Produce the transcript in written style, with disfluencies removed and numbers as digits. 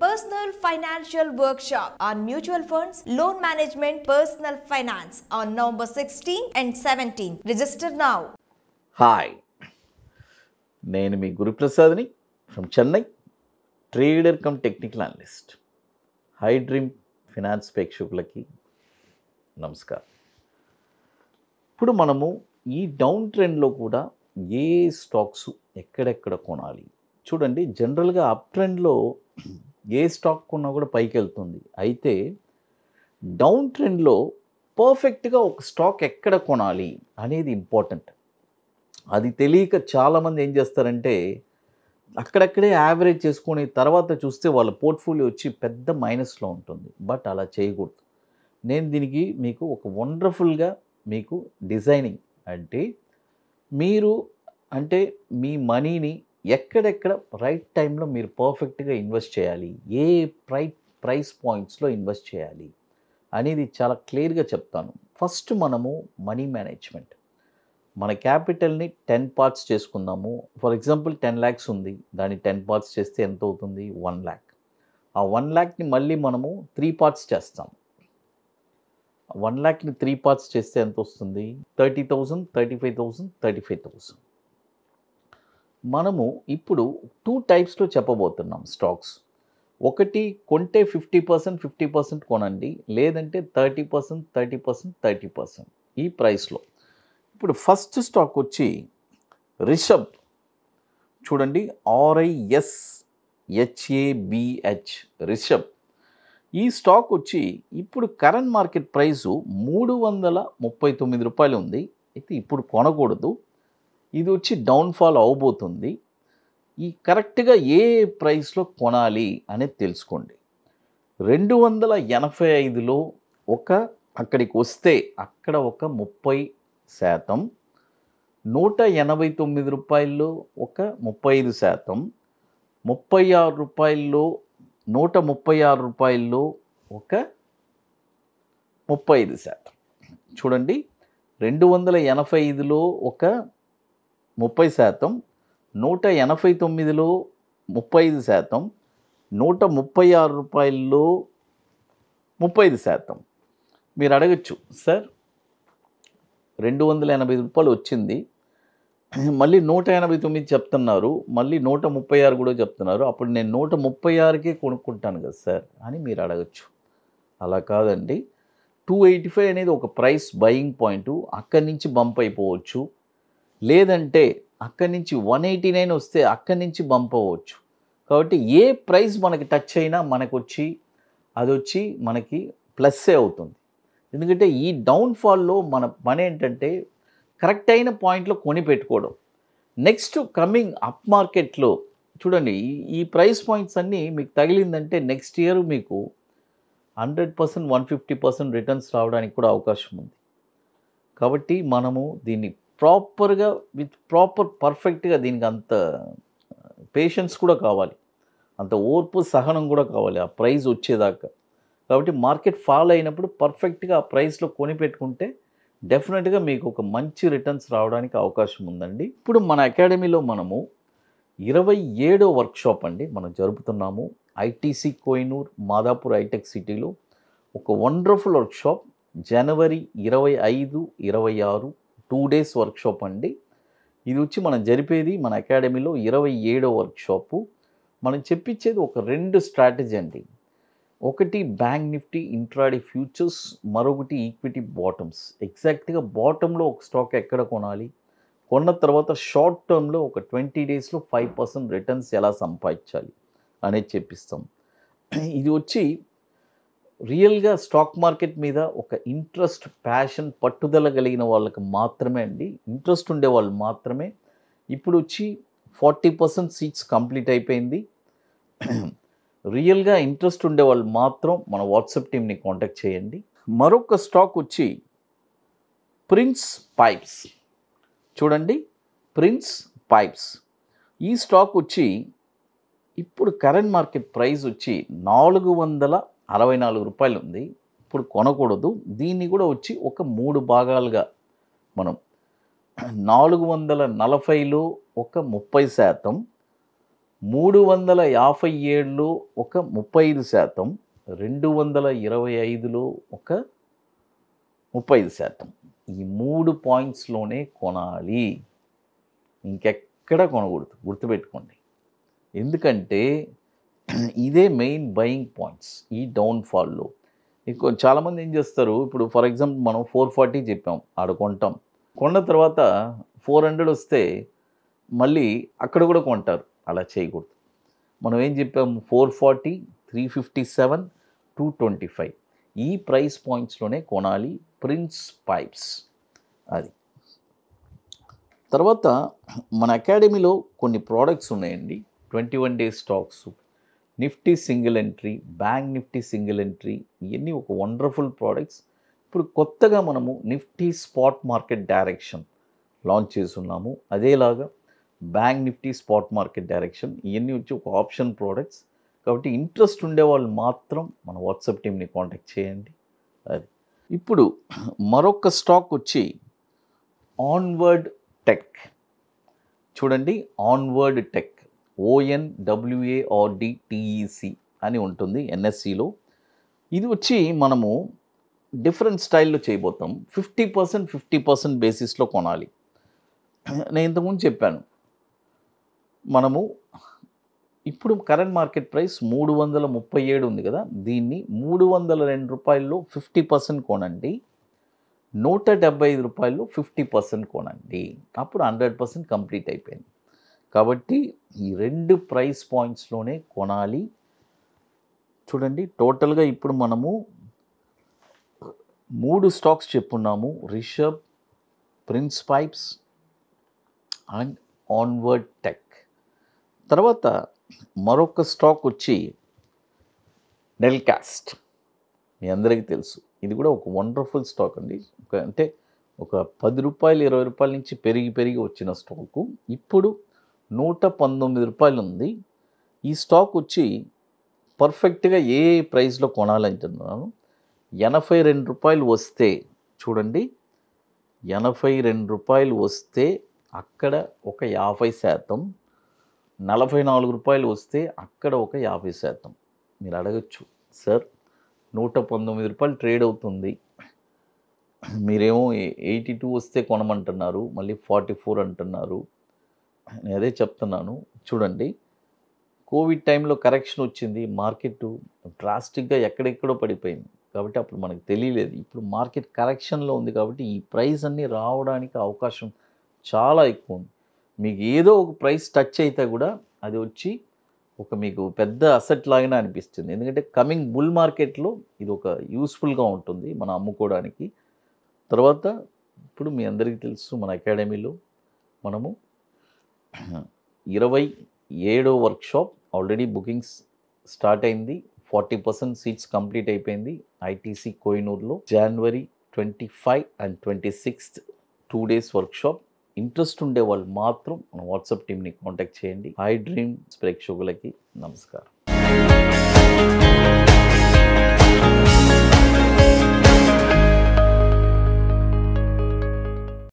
Personal Financial Workshop on Mutual Funds, Loan Management, Personal Finance on November 16 and 17. Register now. Hi, నేను మీ గురుప్రసాద్ని from Chennai, trader cum technical analyst. Hi dream finance ప్రేక్షకులకి నమస్కారం. ఇప్పుడు మనము ఈ డౌన్ ట్రెండ్లో కూడా ఏ స్టాక్స్ ఎక్కడెక్కడ కొనాలి చూడండి. జనరల్గా అప్ ట్రెండ్లో ఏ స్టాక్ కొన్నా కూడా పైకి వెళ్తుంది. అయితే డౌన్ ట్రెండ్లో పర్ఫెక్ట్గా ఒక స్టాక్ ఎక్కడ కొనాలి అనేది ఇంపార్టెంట్. అది తెలియక చాలామంది ఏం చేస్తారంటే అక్కడక్కడే యావరేజ్ చేసుకొని తర్వాత చూస్తే వాళ్ళ పోర్ట్ఫోలియో వచ్చి పెద్ద మైనస్లో ఉంటుంది. బట్ అలా చేయకూడదు. నేను దీనికి మీకు ఒక వండర్ఫుల్గా మీకు డిజైనింగ్ మీరు మీ మనీని ఎక్కడెక్కడ రైట్ టైంలో మీరు పర్ఫెక్ట్గా ఇన్వెస్ట్ చేయాలి, ఏ ప్రైస్ పాయింట్స్లో ఇన్వెస్ట్ చేయాలి అనేది చాలా క్లియర్గా చెప్తాను. ఫస్ట్ మనము మనీ మేనేజ్మెంట్. మన క్యాపిటల్ని 10 పార్ట్స్ చేసుకుందాము. ఫర్ ఎగ్జాంపుల్ 10 lakhs ఉంది, దాన్ని 10 పార్ట్స్ చేస్తే ఎంత అవుతుంది? 1 lakh. ఆ 1 lakhని మళ్ళీ మనము 3 పార్ట్స్ చేస్తాం. 1 lakhని 3 పార్ట్స్ చేస్తే ఎంత వస్తుంది? 30,000, 35,000, 35,000. మనము ఇప్పుడు 2 టైప్స్లో చెప్పబోతున్నాం స్టాక్స్. ఒకటి కొంటే 50%, 50% కొనండి, లేదంటే 30%, 30%, 30% ఈ ప్రైస్లో. ఇప్పుడు ఫస్ట్ స్టాక్ వచ్చి రిషబ్. చూడండి, RISHABH రిషబ్. ఈ స్టాక్ వచ్చి ఇప్పుడు కరెంట్ మార్కెట్ ప్రైసు 339 రూపాయలు ఉంది. అయితే ఇప్పుడు కొనకూడదు, ఇది వచ్చి డౌన్ఫాల్ అవబోతుంది. ఈ కరెక్ట్గా ఏ ప్రైస్లో కొనాలి అనేది తెలుసుకోండి. 285లో అక్కడికి వస్తే అక్కడ ఒక 30%, 189 రూపాయల్లో ఒక 35%, 36 రూపాయల్లో 136 రూపాయల్లో ఒక 35%. చూడండి, 285లో ఒక 30%, 189లో 35%, 136 రూపాయల్లో 35%. మీరు అడగచ్చు, సార్ 285 రూపాయలు వచ్చింది, మళ్ళీ 189 చెప్తున్నారు, మళ్ళీ 136 కూడా చెప్తున్నారు, అప్పుడు నేను 136కే కొనుక్కుంటాను కదా సార్ అని మీరు అడగచ్చు. అలా కాదండి. 285 అనేది ఒక ప్రైస్ బయింగ్ పాయింట్. అక్కడి నుంచి బంప్ అయిపోవచ్చు, లేదంటే అక్కడి నుంచి 189 వస్తే అక్కడి నుంచి బంప్ అవ్వచ్చు. కాబట్టి ఏ ప్రైస్ మనకి టచ్ అయినా అది వచ్చి మనకి ప్లస్సే అవుతుంది. ఎందుకంటే ఈ డౌన్ఫాల్లో మన పని ఏంటంటే కరెక్ట్ అయిన పాయింట్లో కొని పెట్టుకోవడం. నెక్స్ట్ కమింగ్ అప్ మార్కెట్లో చూడండి, ఈ ప్రైస్ పాయింట్స్ అన్నీ మీకు తగిలిందంటే నెక్స్ట్ ఇయర్ మీకు 100%, 150% రిటర్న్స్ రావడానికి కూడా అవకాశం ఉంది. కాబట్టి మనము దీన్ని ప్రాపర్గా పర్ఫెక్ట్గా దీనికి అంత పేషెన్స్ కూడా కావాలి, అంత ఓర్పు సహనం కూడా కావాలి ఆ ప్రైస్ వచ్చేదాకా. కాబట్టి మార్కెట్ ఫాల్ అయినప్పుడు పర్ఫెక్ట్గా ఆ ప్రైస్లో కొని పెట్టుకుంటే డెఫినెట్గా మీకు ఒక మంచి రిటర్న్స్ రావడానికి అవకాశం ఉందండి. ఇప్పుడు మన అకాడమీలో మనము 27వ వర్క్షాప్ మనం జరుపుతున్నాము. ITC కోహినూర్ మాదాపూర్ హైటెక్ సిటీలో ఒక వండర్ఫుల్ వర్క్షాప్. జనవరి 25, 26 2 days వర్క్షాప్ అండి. ఇది వచ్చి మనం జరిపేది మన అకాడమీలో 27వ వర్క్షాపు. మనం చెప్పించేది ఒక 2 స్ట్రాటజీ అండి. ఒకటి బ్యాంక్ నిఫ్టీ ఇంట్రాడే ఫ్యూచర్స్, మరొకటి ఈక్విటీ బాటమ్స్. ఎగ్జాక్ట్గా బాటంలో ఒక స్టాక్ ఎక్కడ కొనాలి, కొన్న తర్వాత షార్ట్ టర్మ్లో ఒక 20 daysలో 5% రిటర్న్స్ ఎలా సంపాదించాలి అనేది చెప్పిస్తాం. ఇది వచ్చి రియల్గా స్టాక్ మార్కెట్ మీద ఒక ఇంట్రెస్ట్, ప్యాషన్, పట్టుదల కలిగిన వాళ్ళకి మాత్రమే అండి, ఇంట్రెస్ట్ ఉండే వాళ్ళు మాత్రమే. ఇప్పుడు వచ్చి 40% సీట్స్ కంప్లీట్ అయిపోయింది. రియల్గా ఇంట్రెస్ట్ ఉండే వాళ్ళు మాత్రం మన వాట్సాప్ టీమ్ని కాంటాక్ట్ చేయండి. మరొక స్టాక్ వచ్చి ప్రిన్స్ పైప్స్. చూడండి, ప్రిన్స్ పైప్స్. ఈ స్టాక్ వచ్చి ఇప్పుడు కరెంట్ మార్కెట్ ప్రైస్ వచ్చి 464 రూపాయలు ఉంది. ఇప్పుడు కొనకూడదు. దీన్ని కూడా వచ్చి ఒక 3 భాగాలుగా మనం 440లో ఒక 30%, 357లో ఒక 35%, 225లో ఒక 35%. ఈ 3 పాయింట్స్లోనే కొనాలి, ఇంకెక్కడ కొనకూడదు, గుర్తుపెట్టుకోండి. ఎందుకంటే ఇదే మెయిన్ బయింగ్ పాయింట్స్ ఈ డౌన్ఫాల్లో. చాలామంది ఏం చేస్తారు, ఇప్పుడు ఫర్ ఎగ్జాంపుల్ మనం 440 చెప్పాం, ఆడ కొంటాం, కొన్న తర్వాత 400 వస్తే మళ్ళీ అక్కడ కూడా కొంటారు. అలా చేయకూడదు. మనం ఏం చెప్పాము, 440, 357, 225 ఈ ప్రైస్ పాయింట్స్లోనే కొనాలి ప్రిన్స్ పైప్స్. అది తర్వాత మన అకాడమీలో కొన్ని ప్రోడక్ట్స్ ఉన్నాయండి. 21 days stocks, Nifty single entry, bank Nifty single entry, ఇవన్నీ ఒక వండర్ఫుల్ ప్రోడక్ట్స్. ఇప్పుడు కొత్తగా మనము Nifty spot market direction launch చేస్తున్నాము. అదేలాగా bank Nifty spot market direction, ఇవన్నీ వచ్చి ఒక ఆప్షన్ ప్రోడక్ట్స్. కాబట్టి ఇంట్రెస్ట్ ఉండేవాళ్ళు మాత్రం మన వాట్సాప్ టీమ్ని కాంటాక్ట్ చేయండి. అది ఇప్పుడు మరొక స్టాక్ వచ్చి ఆన్వర్డ్ టెక్. చూడండి, ఆన్వర్డ్ టెక్, ONWARDTEC అని ఉంటుంది ఎన్ఎస్సిలో. ఇది వచ్చి మనము డిఫరెంట్ స్టైల్లో చేయబోతాం. 50% బేసిస్లో కొనాలి. నేను ఇంతకుముందు చెప్పాను, మనము ఇప్పుడు కరెంట్ మార్కెట్ ప్రైస్ 337 ఉంది కదా, దీన్ని 302 రూపాయల్లో 50% కొనండి, 175 రూపాయల్లో 50% కొనండి, అప్పుడు 100% కంప్లీట్ అయిపోయింది. కాబట్టి ఈ 2 ప్రైస్ పాయింట్స్లోనే కొనాలి. చూడండి, టోటల్గా ఇప్పుడు మనము 3 స్టాక్స్ చెప్పున్నాము, Rishabh, Prince Pipes and Onward Tech. తర్వాత మరొక స్టాక్ వచ్చి నెల్కాస్ట్. మీ అందరికీ తెలుసు, ఇది కూడా ఒక వండర్ఫుల్ స్టాక్ అండి. అంటే ఒక 10 రూపాయలు 20 రూపాయల నుంచి పెరిగి వచ్చిన స్టాకు ఇప్పుడు 119 రూపాయలు ఉంది. ఈ స్టాక్ వచ్చి పర్ఫెక్ట్గా ఏ ప్రైస్లో కొనాలంటున్నాను, 82 రూపాయలు వస్తే, చూడండి 82 రూపాయలు వస్తే అక్కడ ఒక 50%, 44 రూపాయలు వస్తే అక్కడ ఒక 50%. మీరు అడగచ్చు, సార్ 119 రూపాయలు ట్రేడ్ అవుతుంది, మీరేమో 82 వస్తే కొనమంటున్నారు, మళ్ళీ 44 అంటున్నారు. నేను అదే చెప్తున్నాను. చూడండి, కోవిడ్ టైంలో కరెక్షన్ వచ్చింది, మార్కెట్ డ్రాస్టిక్గా ఎక్కడెక్కడో పడిపోయింది. కాబట్టి అప్పుడు మనకు తెలియలేదు. ఇప్పుడు మార్కెట్ కరెక్షన్లో ఉంది కాబట్టి ఈ ప్రైస్ అన్నీ రావడానికి అవకాశం చాలా ఎక్కువ ఉంది. మీకు ఏదో ఒక ప్రైస్ టచ్ అయితే కూడా అది వచ్చి ఒక మీకు పెద్ద అసెట్ లాగానే అనిపిస్తుంది. ఎందుకంటే కమింగ్ బుల్ మార్కెట్లో ఇది ఒక యూస్ఫుల్గా ఉంటుంది మనం అమ్ముకోవడానికి. తర్వాత ఇప్పుడు మీ అందరికీ తెలుసు, మన అకాడమీలో మనము 27వ వర్క్షాప్ ఆల్రెడీ బుకింగ్స్ స్టార్ట్ అయింది. 40% సీట్స్ కంప్లీట్ అయిపోయింది ఐటీసీ కోహినూర్లో. January 25 and 26 2 days workshop. Interest ఉండే వాళ్ళు మాత్రం మన వాట్సాప్ టీమ్ని కాంటాక్ట్ చేయండి. హై డ్రీమ్స్ ప్రేక్షకులకి నమస్కారం.